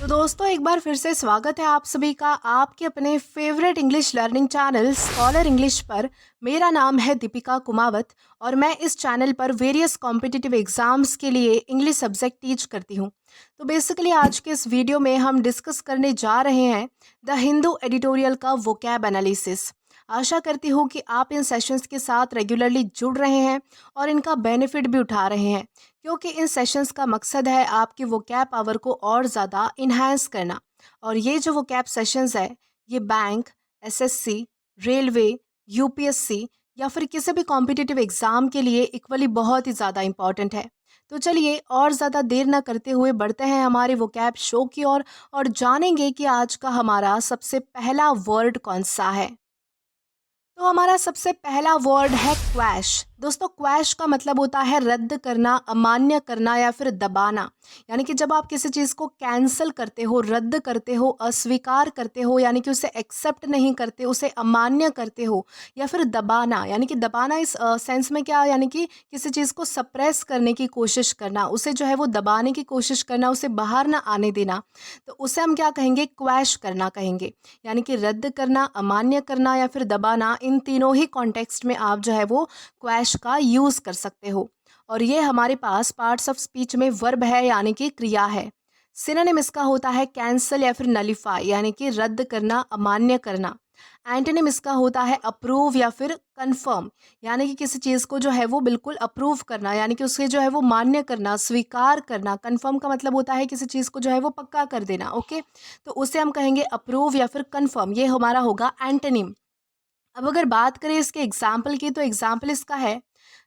तो दोस्तों एक बार फिर से स्वागत है आप सभी का आपके अपने favourite English learning channel scholar English पर। मेरा नाम है दीपिका कुमावत और मैं इस चैनल पर वेरियस कॉम्पिटिटिव एग्जाम्स के लिए इंग्लिश सब्जेक्ट टीच करती हूँ। तो बेसिकली आज के इस वीडियो में हम डिस्कस करने जा रहे हैं द हिंदू एडिटोरियल का वोकैब एनालिसिस। आशा करती हूँ कि आप इन सेशंस के साथ रेगुलरली जुड़ रहे हैं और इनका बेनिफिट भी उठा रहे हैं, क्योंकि इन सेशंस का मकसद है आपकी वोकैब पावर को और ज़्यादा इन्हांस करना। और ये जो वोकैब सेशंस है ये बैंक, एसएससी, रेलवे, यूपीएससी या फिर किसी भी कॉम्पिटिटिव एग्ज़ाम के लिए इक्वली बहुत ही ज़्यादा इंपॉर्टेंट है। तो चलिए और ज़्यादा देर ना करते हुए बढ़ते हैं हमारे वोकैब शो की ओर और जानेंगे कि आज का हमारा सबसे पहला वर्ड कौन सा है। तो हमारा सबसे पहला वर्ड है क्वैश। दोस्तों क्वैश का मतलब होता है रद्द करना, अमान्य करना या फिर दबाना। यानी कि जब आप किसी चीज़ को कैंसिल करते हो, रद्द करते हो, अस्वीकार करते हो, यानी कि उसे एक्सेप्ट नहीं करते, उसे अमान्य करते हो या फिर दबाना। यानी कि दबाना इस सेंस में क्या, यानी कि किसी चीज़ को सप्रेस करने की कोशिश करना, उसे जो है वो दबाने की कोशिश करना, उसे बाहर ना आने देना। तो उसे हम क्या कहेंगे, क्वैश करना कहेंगे। यानी कि रद्द करना, अमान्य करना या फिर दबाना, इन तीनों ही कॉन्टेक्स्ट में आप जो है वो क्वैश का यूज़ कर सकते हो। और ये हमारे पास पार्ट्स ऑफ स्पीच में वर्ब है, यानी कि क्रिया है। सिनोनिम इसका होता है कैंसल या फिर नलिफाई, यानी कि रद्द करना, अमान्य करना। एंटोनिम इसका होता है अप्रूव या फिर कंफर्म, यानी कि किसी चीज़ को जो है वो बिल्कुल अप्रूव करना, यानी कि उसे जो है वो मान्य करना, स्वीकार करना। कंफर्म का मतलब होता है किसी चीज़ को जो है वो पक्का कर देना। ओके, तो उसे हम कहेंगे अप्रूव या फिर कंफर्म। ये हमारा होगा एंटोनिम। अब अगर बात करें इसके एग्जाम्पल की, तो एग्जाम्पल इसका है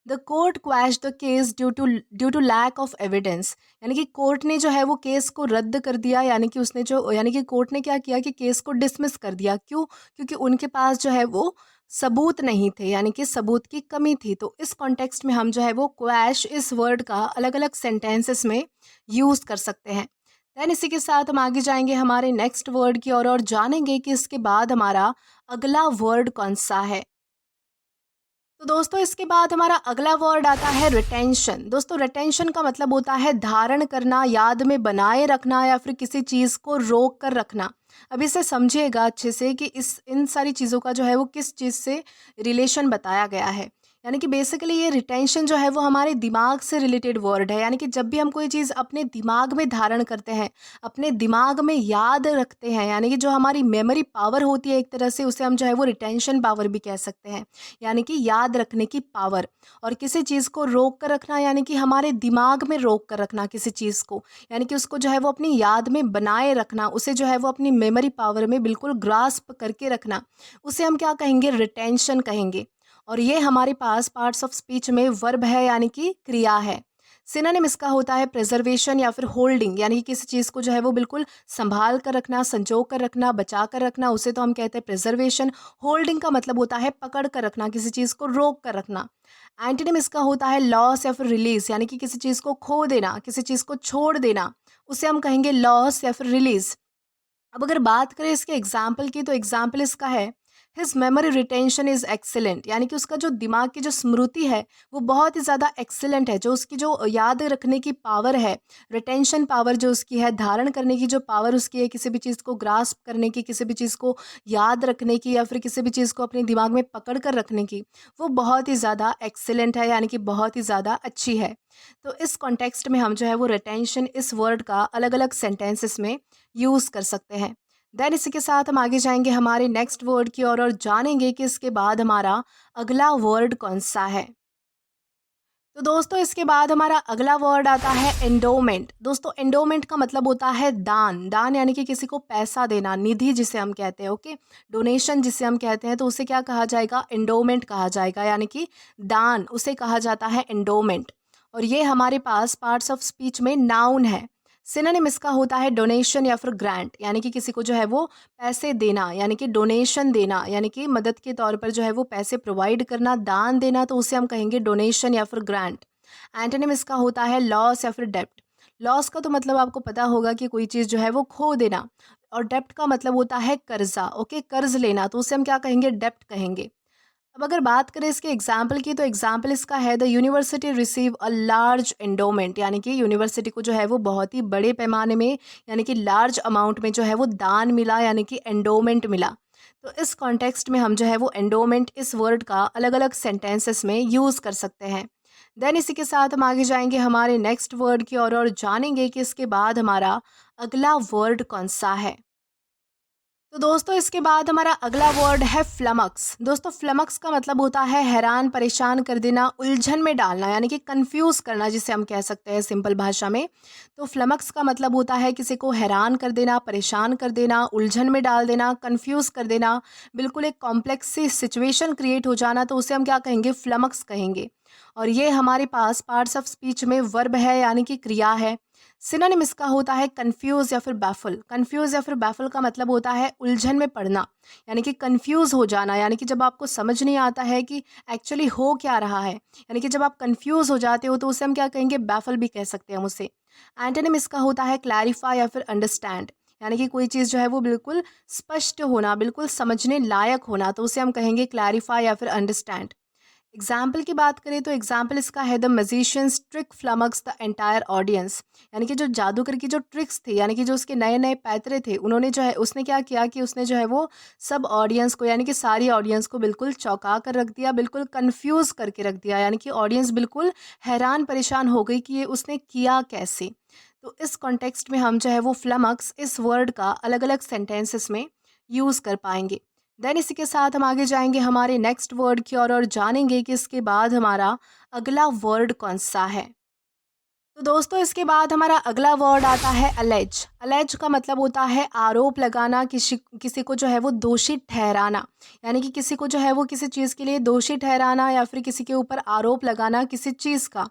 the court quash the case due to lack of evidence. यानी कि कोर्ट ने जो है वो केस को रद्द कर दिया, यानी कि कोर्ट ने क्या किया कि केस को डिसमिस कर दिया। क्यों? क्योंकि उनके पास जो है वो सबूत नहीं थे, यानी कि सबूत की कमी थी। तो इस कॉन्टेक्स्ट में हम जो है वो क्वैश इस वर्ड का अलग अलग सेंटेंसेस में यूज़ कर सकते हैं। देन इसी के साथ हम आगे जाएंगे हमारे नेक्स्ट वर्ड की ओर और जानेंगे कि इसके बाद हमारा अगला वर्ड कौन सा है। तो दोस्तों इसके बाद हमारा अगला वर्ड आता है रिटेंशन। दोस्तों रिटेंशन का मतलब होता है धारण करना, याद में बनाए रखना या फिर किसी चीज़ को रोक कर रखना। अब इसे समझिएगा अच्छे से कि इस इन सारी चीज़ों का जो है वो किस चीज़ से रिलेशन बताया गया है। यानी कि बेसिकली ये रिटेंशन जो है वो हमारे दिमाग से रिलेटेड वर्ड है। यानी कि जब भी हम कोई चीज़ अपने दिमाग में धारण करते हैं, अपने दिमाग में याद रखते हैं, यानी कि जो हमारी मेमोरी पावर होती है एक तरह से, उसे हम जो है वो रिटेंशन पावर भी कह सकते हैं। यानी कि याद रखने की पावर। और किसी चीज़ को रोक कर रखना, यानी कि हमारे दिमाग में रोक कर रखना किसी चीज़ को, यानी कि उसको जो है वो अपनी याद में बनाए रखना, उसे जो है वो अपनी मेमोरी पावर में बिल्कुल ग्रास्प करके रखना, उसे हम क्या कहेंगे, रिटेंशन कहेंगे। और ये हमारे पास पार्ट्स ऑफ स्पीच में वर्ब है, यानी कि क्रिया है। सिनोनिम इसका होता है प्रिजर्वेशन या फिर होल्डिंग, यानी कि किसी चीज़ को जो है वो बिल्कुल संभाल कर रखना, संजो कर रखना, बचा कर रखना, उसे तो हम कहते हैं प्रिजर्वेशन। होल्डिंग का मतलब होता है पकड़ कर रखना, किसी चीज़ को रोक कर रखना। एंटोनिम इसका होता है लॉस या फिर रिलीज, यानी कि किसी चीज़ को खो देना, किसी चीज़ को छोड़ देना, उसे हम कहेंगे लॉस या फिर रिलीज। अब अगर बात करें इसके एग्जाम्पल की, तो एग्जाम्पल इसका है his memory retention is excellent, यानी कि उसका जो दिमाग की जो स्मृति है वो बहुत ही ज़्यादा एक्सीलेंट है। जो उसकी जो याद रखने की पावर है, रिटेंशन पावर जो उसकी है, धारण करने की जो पावर उसकी है, किसी भी चीज़ को ग्रास्प करने की, किसी भी चीज़ को याद रखने की या फिर किसी भी चीज़ को अपने दिमाग में पकड़ कर रखने की, वो बहुत ही ज़्यादा एक्सीलेंट है, यानी कि बहुत ही ज़्यादा अच्छी है। तो इस कॉन्टेक्स्ट में हम जो है वो रिटेंशन इस वर्ड का अलग अलग सेंटेंसेस में यूज़ कर सकते हैं। देन इसी के साथ हम आगे जाएंगे हमारे नेक्स्ट वर्ड की ओर और जानेंगे कि इसके बाद हमारा अगला वर्ड कौन सा है। तो दोस्तों इसके बाद हमारा अगला वर्ड आता है एंडोमेंट। दोस्तों एंडोमेंट का मतलब होता है दान। दान यानी कि किसी को पैसा देना, निधि जिसे हम कहते हैं। ओके, डोनेशन जिसे हम कहते हैं, तो उसे क्या कहा जाएगा, एंडोमेंट कहा जाएगा, यानी कि दान, उसे कहा जाता है एंडोमेंट। और ये हमारे पास पार्ट्स ऑफ स्पीच में नाउन है। सिनोनिम इसका होता है डोनेशन या फिर ग्रांट, यानी कि किसी को जो है वो पैसे देना, यानी कि डोनेशन देना, यानी कि मदद के तौर पर जो है वो पैसे प्रोवाइड करना, दान देना, तो उसे हम कहेंगे डोनेशन या फिर ग्रांट। एंटोनिम इसका होता है लॉस या फिर डेप्ट। लॉस का तो मतलब आपको पता होगा कि कोई चीज़ जो है वो खो देना, और डेप्ट का मतलब होता है कर्जा। ओके, कर्ज लेना, तो उसे हम क्या कहेंगे, डेप्ट कहेंगे। अब अगर बात करें इसके एग्जाम्पल की, तो एग्जाम्पल इसका है the university receive a large endowment, यानी कि यूनिवर्सिटी को जो है वो बहुत ही बड़े पैमाने में, यानी कि लार्ज अमाउंट में जो है वो दान मिला, यानी कि एंडोमेंट मिला। तो इस कॉन्टेक्स्ट में हम जो है वो एंडोमेंट इस वर्ड का अलग अलग सेंटेंसेस में यूज़ कर सकते हैं। देन इसी के साथ हम आगे जाएंगे हमारे नेक्स्ट वर्ड की ओर और जानेंगे कि इसके बाद हमारा अगला वर्ड कौन सा है। तो दोस्तों इसके बाद हमारा अगला वर्ड है फ्लमक्स। दोस्तों फ्लमक्स का मतलब होता है हैरान, परेशान कर देना, उलझन में डालना, यानी कि कंफ्यूज करना, जिसे हम कह सकते हैं सिंपल भाषा में। तो फ्लमक्स का मतलब होता है किसी को हैरान कर देना, परेशान कर देना, उलझन में डाल देना, कंफ्यूज कर देना, बिल्कुल एक कॉम्प्लेक्स सी सिचुएशन क्रिएट हो जाना, तो उसे हम क्या कहेंगे, फ्लमक्स कहेंगे। और ये हमारे पास पार्ट्स ऑफ स्पीच में वर्ब है, यानी कि क्रिया है। सिनोनिम इसका होता है कंफ्यूज या फिर बैफल। कंफ्यूज या फिर बैफल का मतलब होता है उलझन में पड़ना, यानी कि कंफ्यूज हो जाना, यानी कि जब आपको समझ नहीं आता है कि एक्चुअली हो क्या रहा है, यानी कि जब आप कंफ्यूज हो जाते हो, तो उसे हम क्या कहेंगे, बैफल भी कह सकते हैं हम उसे। एंटोनिम इसका होता है क्लैरिफाई या फिर अंडरस्टैंड, यानी कि कोई चीज़ जो है वो बिल्कुल स्पष्ट होना, बिल्कुल समझने लायक होना, तो उसे हम कहेंगे क्लैरिफाई या फिर अंडरस्टैंड। एग्जाम्पल की बात करें तो एग्जाम्पल इसका है the magician's trick flummox the entire audience, यानी कि जो जादूगर की जो ट्रिक्स थी, यानी कि जो उसके नए नए पैतरे थे, उन्होंने जो है उसने क्या किया कि उसने जो है वो सब ऑडियंस को, यानी कि सारी ऑडियंस को बिल्कुल चौंका कर रख दिया, बिल्कुल कंफ्यूज करके रख दिया, यानी कि ऑडियंस बिल्कुल हैरान परेशान हो गई कि ये उसने किया कैसे। तो इस कॉन्टेक्स्ट में हम जो है वो फ्लमक्स इस वर्ड का अलग अलग सेंटेंसेस में यूज़ कर पाएंगे। देन इसी के साथ हम आगे जाएंगे हमारे नेक्स्ट वर्ड की ओर और जानेंगे कि इसके बाद हमारा अगला वर्ड कौन सा है। तो दोस्तों इसके बाद हमारा अगला वर्ड आता है अलेज। अलेज का मतलब होता है आरोप लगाना, किसी किसी को जो है वो दोषी ठहराना, यानी कि किसी को जो है वो किसी चीज़ के लिए दोषी ठहराना या फिर किसी के ऊपर आरोप लगाना किसी चीज़ का,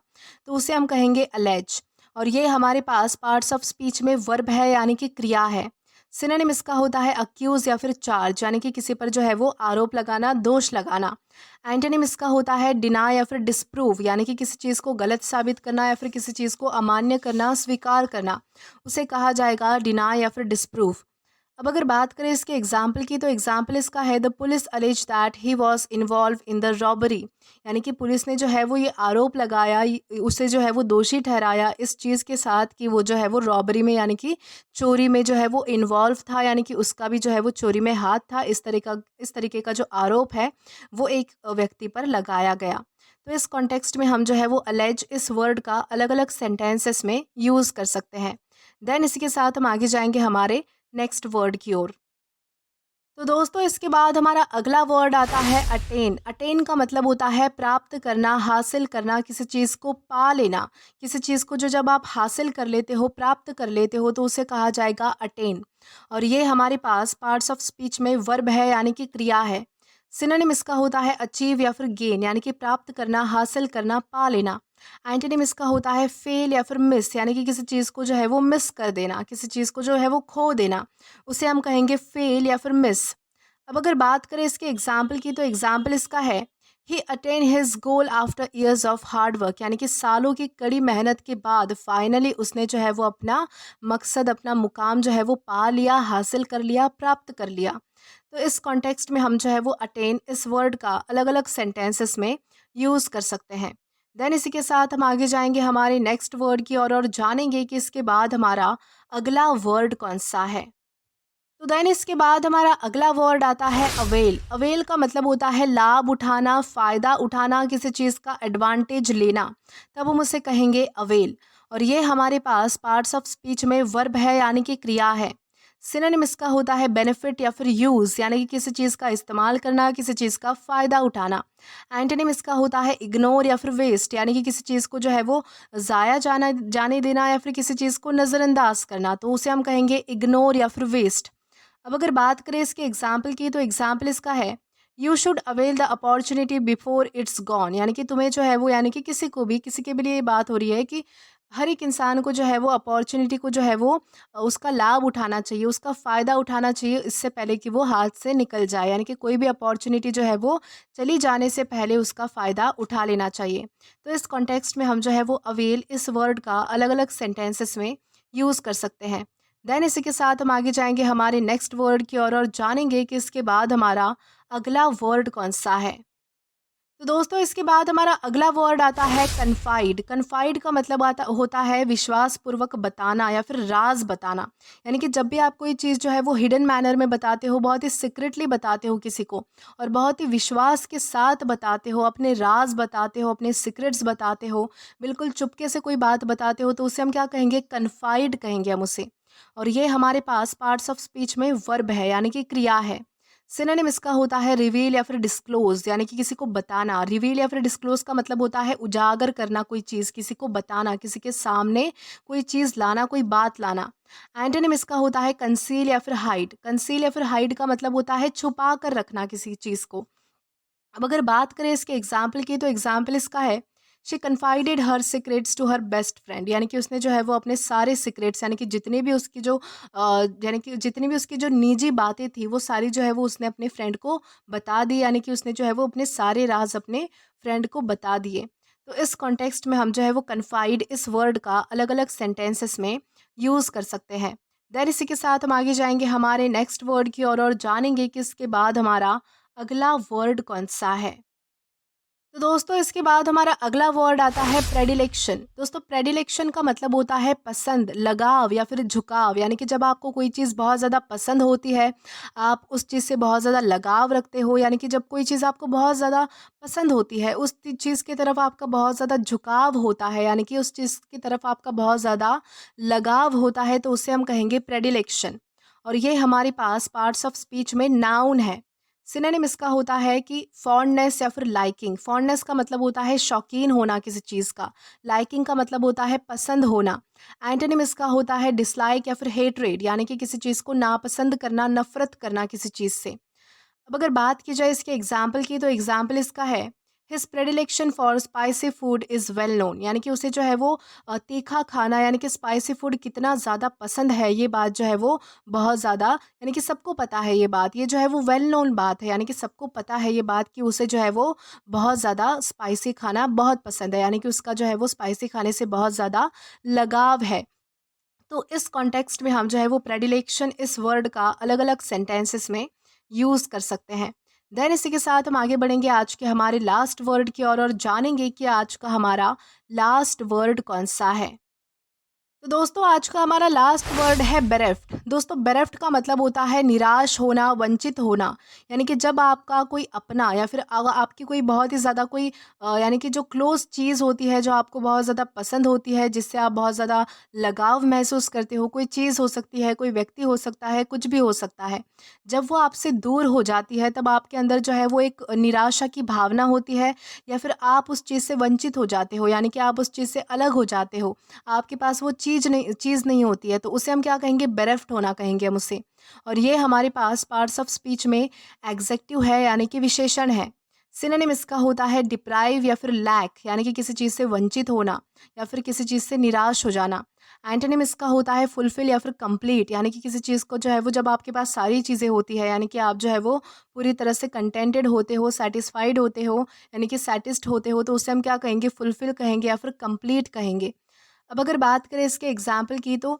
तो उसे हम कहेंगे अलेज। और ये हमारे पास पार्ट्स ऑफ स्पीच में वर्ब है, यानी कि क्रिया है। सिनोनिम इसका होता है अक्यूज या फिर चार्ज, यानी कि किसी पर जो है वो आरोप लगाना, दोष लगाना। एंटोनिम इसका होता है डिनाई या फिर डिस्प्रूव, यानी कि किसी चीज़ को गलत साबित करना या फिर किसी चीज़ को अमान्य करना, स्वीकार करना, उसे कहा जाएगा डिनाई या फिर डिस्प्रूव। अब अगर बात करें इसके एग्जाम्पल की, तो एग्जाम्पल इसका है the police allege that he was involve in the robbery, यानी कि पुलिस ने जो है वो ये आरोप लगाया, उसे जो है वो दोषी ठहराया इस चीज़ के साथ कि वो जो है वो रॉबरी में, यानी कि चोरी में जो है वो इन्वॉल्व था, यानी कि उसका भी जो है वो चोरी में हाथ था। इस तरीके का जो आरोप है वो एक व्यक्ति पर लगाया गया। तो इस कॉन्टेक्स्ट में हम जो है वो अलेज इस वर्ड का अलग अलग सेंटेंसेस में यूज़ कर सकते हैं। देन इसी के साथ हम आगे जाएंगे हमारे नेक्स्ट वर्ड की ओर। तो दोस्तों इसके बाद हमारा अगला वर्ड आता है अटेन। अटेन का मतलब होता है प्राप्त करना, हासिल करना, किसी चीज़ को पा लेना। किसी चीज़ को जो जब आप हासिल कर लेते हो, प्राप्त कर लेते हो, तो उसे कहा जाएगा अटेन। और ये हमारे पास पार्ट्स ऑफ स्पीच में वर्ब है, यानी कि क्रिया है। सिनोनिम इसका होता है अचीव या फिर गेन, यानी कि प्राप्त करना, हासिल करना, पा लेना। एंटोनिम इसका होता है फेल या फिर मिस, यानी कि किसी चीज़ को जो है वो मिस कर देना, किसी चीज़ को जो है वो खो देना, उसे हम कहेंगे फेल या फिर मिस। अब अगर बात करें इसके एग्जाम्पल की, तो एग्जाम्पल इसका है he attain his goal after years of hard work, यानी कि सालों की कड़ी मेहनत के बाद फाइनली उसने जो है वो अपना मकसद, अपना मुकाम जो है वो पा लिया, हासिल कर लिया, प्राप्त कर लिया। तो इस कॉन्टेक्स्ट में हम जो है वो अटेन इस वर्ड का अलग अलग सेंटेंसेस में यूज़ कर सकते हैं। देन इसी के साथ हम आगे जाएंगे हमारे नेक्स्ट वर्ड की ओर और जानेंगे कि इसके बाद हमारा अगला वर्ड कौन सा है। तो देन इसके बाद हमारा अगला वर्ड आता है अवेल। अवेल का मतलब होता है लाभ उठाना, फ़ायदा उठाना, किसी चीज़ का एडवांटेज लेना, तब हम उसे कहेंगे अवेल। और ये हमारे पास पार्ट्स ऑफ स्पीच में वर्ब है, यानी कि क्रिया है। सिनोनिम इसका होता है बेनिफिट या फिर यूज़, यानी कि किसी चीज़ का इस्तेमाल करना, किसी चीज़ का फ़ायदा उठाना। एंटोनिम इसका होता है इग्नोर या फिर वेस्ट, यानी कि किसी चीज़ को जो है वो ज़ाया जाने देना या फिर किसी चीज़ को नज़रअंदाज करना, तो उसे हम कहेंगे इग्नोर या फिर वेस्ट। अब अगर बात करें इसके एग्जाम्पल की, तो एग्जाम्पल इसका है you should avail the opportunity before it's gone, यानी कि तुम्हें जो है वो, यानी कि किसी को भी, किसी के भी लिए ये बात हो रही है कि हर एक इंसान को जो है वो अपॉर्चुनिटी को जो है वो उसका लाभ उठाना चाहिए, उसका फ़ायदा उठाना चाहिए इससे पहले कि वो हाथ से निकल जाए, यानी कि कोई भी अपॉर्चुनिटी जो है वो चली जाने से पहले उसका फ़ायदा उठा लेना चाहिए। तो इस कॉन्टेक्स्ट में हम जो है वो अवेल इस वर्ड का अलग अलग सेंटेंसेस में यूज़ कर सकते हैं। देन इसी के साथ हम आगे जाएंगे हमारे नेक्स्ट वर्ड की ओर और जानेंगे कि इसके बाद हमारा अगला वर्ड कौन सा है। तो दोस्तों इसके बाद हमारा अगला वर्ड आता है कन्फाइड। कन्फाइड का मतलब आता होता है विश्वास पूर्वक बताना या फिर राज बताना। यानी कि जब भी आप कोई चीज़ जो है वो हिडन मैनर में बताते हो, बहुत ही सीक्रेटली बताते हो किसी को, और बहुत ही विश्वास के साथ बताते हो, अपने राज बताते हो, अपने सीक्रेट्स बताते हो, बिल्कुल चुपके से कोई बात बताते हो, तो उसे हम क्या कहेंगे? कन्फाइड कहेंगे हम उसे। और ये हमारे पास पार्ट्स ऑफ स्पीच में वर्ब है, यानी कि क्रिया है। सिनोनिम इसका होता है रिवील या फिर डिस्क्लोज, यानी कि किसी को बताना। रिवील या फिर डिस्क्लोज का मतलब होता है उजागर करना कोई चीज़, किसी को बताना, किसी के सामने कोई चीज़ लाना, कोई बात लाना। एंटोनिम इसका होता है कंसील या फिर हाइड। कंसील या फिर हाइड का मतलब होता है छुपा कर रखना किसी चीज़ को। अब अगर बात करें इसके एग्जाम्पल की, तो एग्जाम्पल इसका है she confided her secrets to her best friend. यानी कि उसने जो है वो अपने सारे सीक्रेट्स, यानी कि जितनी भी उसकी जो यानी कि जितनी भी उसकी जो निजी बातें थी, वो सारी जो है वो उसने अपने फ्रेंड को बता दी। यानी कि उसने जो है वो अपने सारे राज अपने फ्रेंड को बता दिए। तो इस कॉन्टेक्स्ट में हम जो है वो कन्फाइड इस वर्ड का अलग अलग सेंटेंसेस में यूज़ कर सकते हैं। देन इसी के साथ हम आगे जाएंगे हमारे नेक्स्ट वर्ड की ओर और जानेंगे कि इसके बाद हमारा अगला वर्ड कौन-सा है? तो दोस्तों इसके बाद हमारा अगला वर्ड आता है प्रेडिलेक्शन। दोस्तों प्रेडिलेक्शन का मतलब होता है पसंद, लगाव या फिर झुकाव। यानी कि जब आपको कोई चीज़ बहुत ज़्यादा पसंद होती है, आप उस चीज़ से बहुत ज़्यादा लगाव रखते हो, यानी कि जब कोई चीज़ आपको बहुत ज़्यादा पसंद होती है, उस चीज़ की तरफ आपका बहुत ज़्यादा झुकाव होता है, यानी कि उस चीज़ की तरफ आपका बहुत ज़्यादा लगाव होता है, तो उसे हम कहेंगे प्रेडिलेक्शन। और ये हमारे पास पार्ट्स ऑफ स्पीच में नाउन है। सिनोनिम इसका होता है कि फॉन्डनेस या फिर लाइकिंग। फॉन्डनेस का मतलब होता है शौकीन होना किसी चीज़ का। लाइकिंग का मतलब होता है पसंद होना। एंटोनिम इसका होता है डिसलाइक या फिर हेट्रेड, यानी कि किसी चीज़ को नापसंद करना, नफरत करना किसी चीज़ से। अब अगर बात की जाए इसके एग्जाम्पल की, तो एग्जाम्पल इसका है his predilection for spicy food is well known. यानी कि उसे जो है वो तीखा खाना, यानी कि स्पाइसी फूड कितना ज़्यादा पसंद है, ये बात जो है वो बहुत ज़्यादा, यानी कि सबको पता है ये बात। ये जो है वो वेल नोन बात है, यानी कि सबको पता है ये बात कि उसे जो है वो बहुत ज़्यादा स्पाइसी खाना बहुत पसंद है, यानी कि उसका जो है वो स्पाइसी खाने से बहुत ज़्यादा लगाव है। तो इस कॉन्टेक्स्ट में हम जो है वो प्रेडिलेक्शन इस वर्ड का अलग अलग सेंटेंसेस में यूज़ कर सकते हैं। देन इसी के साथ हम आगे बढ़ेंगे आज के हमारे लास्ट वर्ड की ओर और जानेंगे कि आज का हमारा लास्ट वर्ड कौन सा है। तो दोस्तों आज का हमारा लास्ट वर्ड है बेरेफ्ट। दोस्तों बेरेफ्ट का मतलब होता है निराश होना, वंचित होना। यानी कि जब आपका कोई अपना या फिर आपकी कोई बहुत ही ज़्यादा कोई यानी कि जो क्लोज चीज़ होती है, जो आपको बहुत ज़्यादा पसंद होती है, जिससे आप बहुत ज़्यादा लगाव महसूस करते हो, कोई चीज़ हो सकती है, कोई व्यक्ति हो सकता है, कुछ भी हो सकता है। जब वो आपसे दूर हो जाती है, तब आपके अंदर जो है वो एक निराशा की भावना होती है, या फिर आप उस चीज़ से वंचित हो जाते हो, यानी कि आप उस चीज़ से अलग हो जाते हो, आपके पास वो चीज़ नहीं होती है, तो उसे हम क्या कहेंगे? बेरेफ्ट होना कहेंगे हम उसे। और ये हमारे पास पार्ट्स ऑफ स्पीच में एग्जेक्टिव है, यानी कि विशेषण है। सिनोनिम इसका होता है डिप्राइव या फिर लैक, यानी कि किसी चीज़ से वंचित होना या फिर किसी चीज़ से निराश हो जाना। एंटोनिम इसका होता है फुलफिल या फिर कंप्लीट, यानी कि किसी चीज़ को जो है वो जब आपके पास सारी चीज़ें होती है, यानी कि आप जो है वो पूरी तरह से कंटेंटेड होते हो, सेटिस्फाइड होते हो, यानी कि सैटिस्ड होते हो, तो उसे हम क्या कहेंगे? फुलफिल कहेंगे या फिर कंप्लीट कहेंगे। अब अगर बात करें इसके एग्जाम्पल की, तो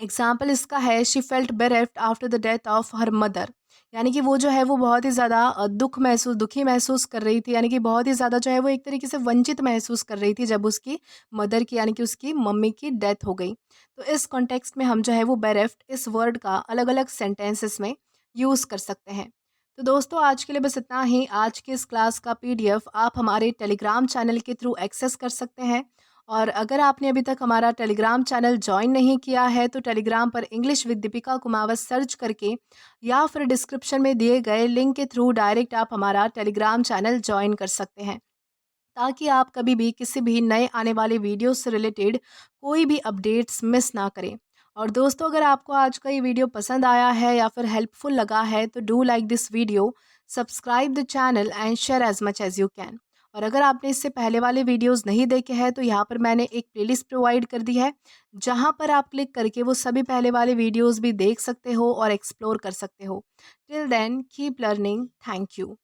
एग्जाम्पल इसका है she felt bereft after the death of her mother. यानी कि वो जो है वो बहुत ही ज़्यादा दुखी महसूस कर रही थी, यानी कि बहुत ही ज़्यादा जो है वो एक तरीके से वंचित महसूस कर रही थी जब उसकी मदर की, यानी कि उसकी मम्मी की डेथ हो गई। तो इस कॉन्टेक्स्ट में हम जो है वो बेरेफ्ट इस वर्ड का अलग अलग सेंटेंसेस में यूज़ कर सकते हैं। तो दोस्तों आज के लिए बस इतना ही। आज की इस क्लास का पीडीएफ आप हमारे टेलीग्राम चैनल के थ्रू एक्सेस कर सकते हैं। और अगर आपने अभी तक हमारा टेलीग्राम चैनल जॉइन नहीं किया है, तो टेलीग्राम पर English with Deepika Kumawat search करके या फिर डिस्क्रिप्शन में दिए गए लिंक के थ्रू डायरेक्ट आप हमारा टेलीग्राम चैनल जॉइन कर सकते हैं, ताकि आप कभी भी किसी भी नए आने वाले वीडियो से रिलेटेड कोई भी अपडेट्स मिस ना करें। और दोस्तों अगर आपको आज का ये वीडियो पसंद आया है या फिर हेल्पफुल लगा है, तो do like this video, subscribe the channel and share as much as you can. और अगर आपने इससे पहले वाले वीडियोस नहीं देखे हैं, तो यहाँ पर मैंने एक प्लेलिस्ट प्रोवाइड कर दी है, जहाँ पर आप क्लिक करके वो सभी पहले वाले वीडियोस भी देख सकते हो और एक्सप्लोर कर सकते हो। Till then keep learning. Thank you.